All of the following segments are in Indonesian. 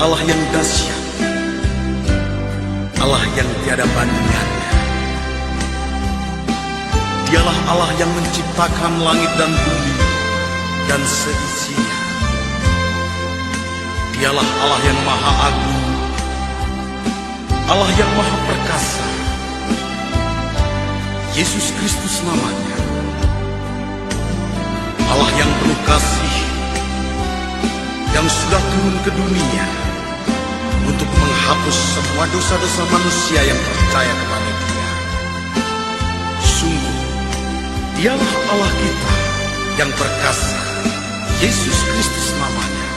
Allah yang dahsyat, Allah yang tiada bandingannya. Dialah Allah yang menciptakan langit dan bumi dan seisinya. Dialah Allah yang maha agung, Allah yang maha perkasa. Yesus Kristus namanya. Allah yang penuh kasih, yang sudah turun ke dunia untuk menghapus semua dosa-dosa manusia yang percaya kepada Dia. Sungguh, Dialah Allah kita yang perkasa. Yesus Kristus namanya.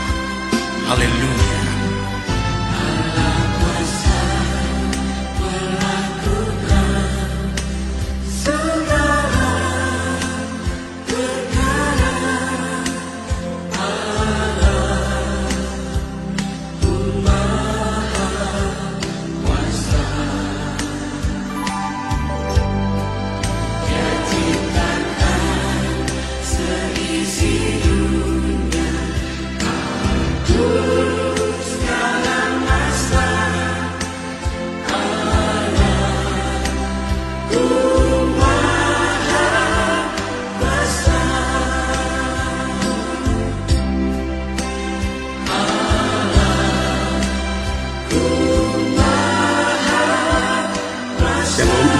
Haleluya.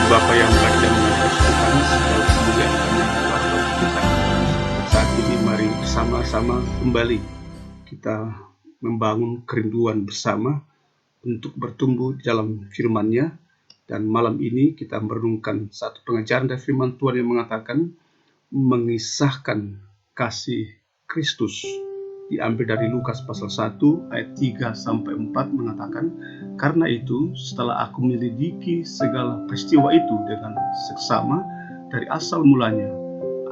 Bapa yang baik dan mengasihi Tuhan, segala kemuliaan kita. Saat ini mari bersama-sama kembali kita membangun kerinduan bersama untuk bertumbuh dalam firman-Nya. Dan malam ini kita merenungkan satu pengajaran dari firman Tuhan yang mengatakan mengisahkan kasih Kristus. Diambil dari Lukas pasal 1 ayat 3-4 mengatakan, karena itu setelah aku menyelidiki segala peristiwa itu dengan seksama dari asal mulanya,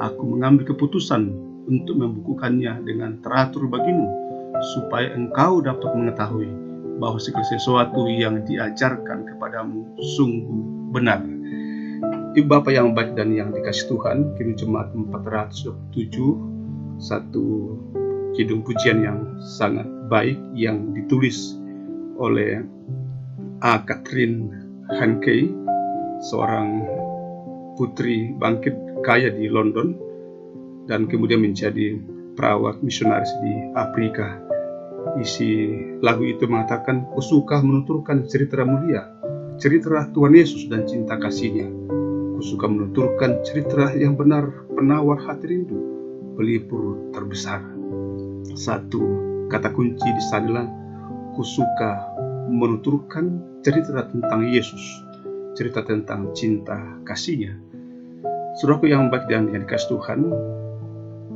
aku mengambil keputusan untuk membukukannya dengan teratur bagimu, supaya engkau dapat mengetahui bahwa segala sesuatu yang diajarkan kepadamu sungguh benar. Ibu Bapa yang baik dan yang dikasihi Tuhan, kini Jemaat 427, satu kidung pujian yang sangat baik yang ditulis oleh A. Catherine Hankey, seorang putri bangkit kaya di London dan kemudian menjadi perawat misionaris di Afrika. Isi lagu itu mengatakan, ku suka menuturkan cerita mulia, cerita Tuhan Yesus dan cinta kasih-Nya. Ku suka menuturkan cerita yang benar, penawar hati rindu, pelipur terbesar. Satu kata kunci di sanalah, ku suka menuturkan cerita tentang Yesus, cerita tentang cinta kasih-Nya. Saudaraku yang baik dan yang dikasihi Tuhan,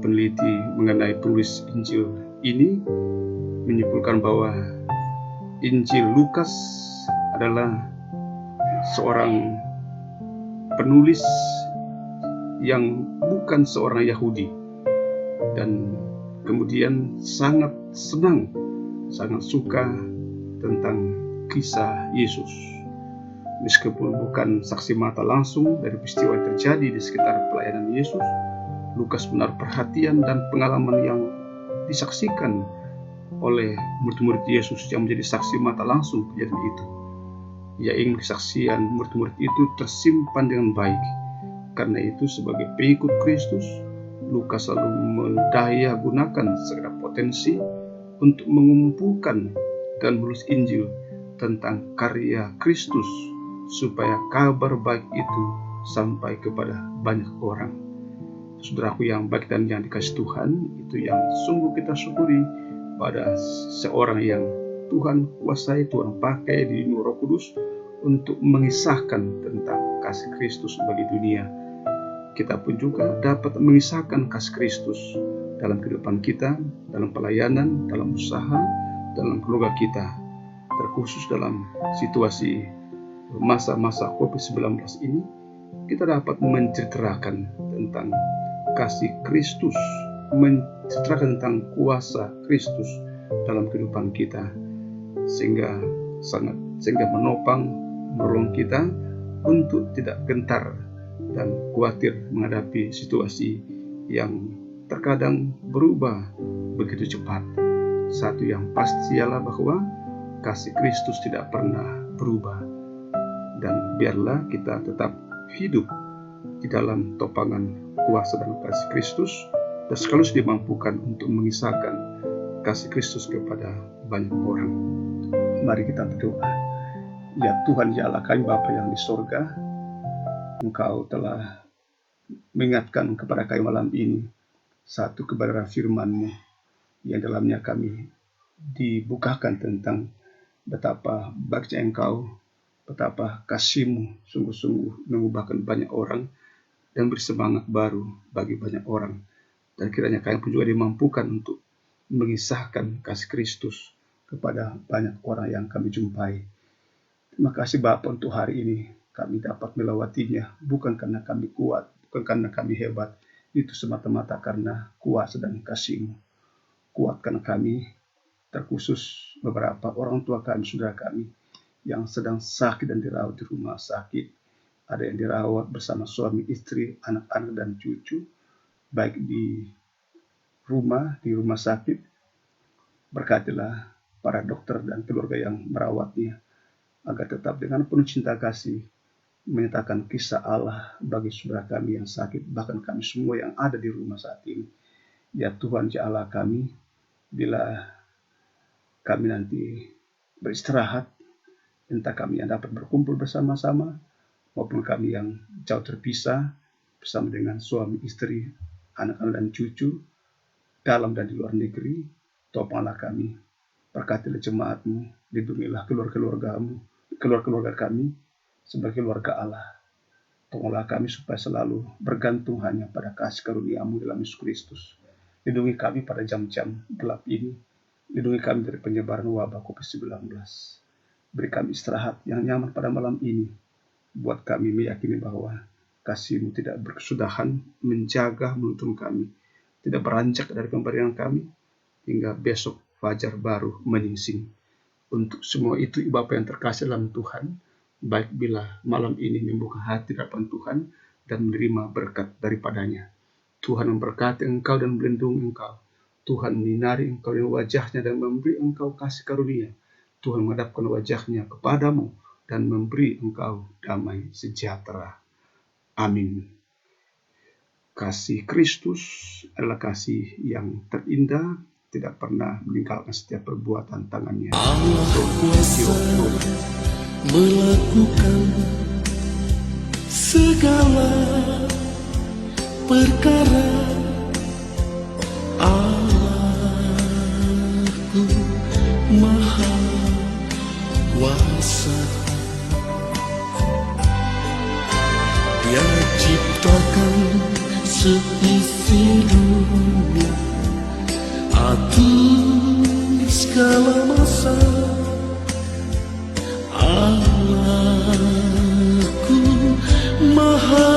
peneliti mengenai penulis Injil ini menyimpulkan bahwa Injil Lukas adalah seorang penulis yang bukan seorang Yahudi dan kemudian sangat senang, sangat suka tentang kisah Yesus. Meskipun bukan saksi mata langsung dari peristiwa yang terjadi di sekitar pelayanan Yesus, Lukas benar perhatian dan pengalaman yang disaksikan oleh murid-murid Yesus yang menjadi saksi mata langsung kejadian itu. Ia ingin kesaksian murid-murid itu tersimpan dengan baik. Karena itu sebagai pengikut Kristus, Lukas selalu mendaya gunakan segala potensi untuk mengumpulkan dan menulis Injil tentang karya Kristus supaya kabar baik itu sampai kepada banyak orang. Saudaraku yang baik dan yang dikasihi Tuhan, itu yang sungguh kita syukuri pada seorang yang Tuhan kuasai, Tuhan pakai di Roh Kudus untuk mengisahkan tentang kasih Kristus bagi dunia. Kita pun juga dapat mengisahkan kasih Kristus dalam kehidupan kita, dalam pelayanan, dalam usaha, dalam keluarga kita. Terkhusus dalam situasi masa-masa COVID-19 ini, kita dapat menceritakan tentang kasih Kristus, menceritakan tentang kuasa Kristus dalam kehidupan kita, sehingga menopang, menolong kita untuk tidak gentar dan khawatir menghadapi situasi yang terkadang berubah begitu cepat. Satu yang pasti ialah bahwa kasih Kristus tidak pernah berubah. Dan biarlah kita tetap hidup di dalam topangan kuasa dan kasih Kristus, dan sekaligus dimampukan untuk mengisahkan kasih Kristus kepada banyak orang. Mari kita berdoa. Ya Tuhan, ya Allah kami Bapa yang di sorga, Engkau telah mengingatkan kepada kami malam ini satu kebenaran firman-Mu yang dalamnya kami dibukakan tentang betapa baiknya Engkau, betapa kasih-Mu sungguh-sungguh mengubahkan banyak orang dan beri semangat baru bagi banyak orang. Dan kiranya kami pun juga dimampukan untuk mengisahkan kasih Kristus kepada banyak orang yang kami jumpai. Terima kasih Bapa untuk hari ini kami dapat melewatinya, bukan karena kami kuat, bukan karena kami hebat, itu semata-mata karena kuasa dan kasih-Mu. Kuatkan kami, terkhusus beberapa orang tua kami, saudara kami yang sedang sakit dan dirawat di rumah sakit. Ada yang dirawat bersama suami, istri, anak-anak dan cucu, baik di rumah sakit. Berkatilah para dokter dan keluarga yang merawatnya, agar tetap dengan penuh cinta kasih menyatakan kisah Allah bagi saudara kami yang sakit, bahkan kami semua yang ada di rumah saat ini. Ya Tuhan, ya Allah kami, bila kami nanti beristirahat, entah kami yang dapat berkumpul bersama-sama, maupun kami yang jauh terpisah bersama dengan suami, istri, anak-anak dan cucu, dalam dan di luar negeri, topanglah kami, berkatilah jemaat-Mu, lindungilah keluarga kami sebagai keluarga Allah. Tolonglah kami supaya selalu bergantung hanya pada kasih karunia-Mu dalam Yesus Kristus. Lindungi kami pada jam-jam gelap ini, lindungi kami dari penyebaran wabah COVID-19. Beri kami istirahat yang nyaman pada malam ini, buat kami meyakini bahwa kasih-Mu tidak berkesudahan menjaga menuntun kami, tidak beranjak dari pemberian kami, hingga besok fajar baru menyingsing. Untuk semua itu, Ibu Bapa yang terkasih dalam Tuhan, baik bila malam ini membuka hati di hadapan Tuhan dan menerima berkat daripadanya. Tuhan memberkati engkau dan melindungi engkau. Tuhan menyinari engkau dengan wajahnya dan memberi engkau kasih karunia. Tuhan menghadapkan wajahnya kepadamu dan memberi engkau damai sejahtera. Amin. Kasih Kristus adalah kasih yang terindah, tidak pernah meninggalkan setiap perbuatan tangannya. Allah kuasa melakukan segala perkara. Allahku maha kuasa, Dia ciptakan seisi dunia, atur segala masa. Allahku maha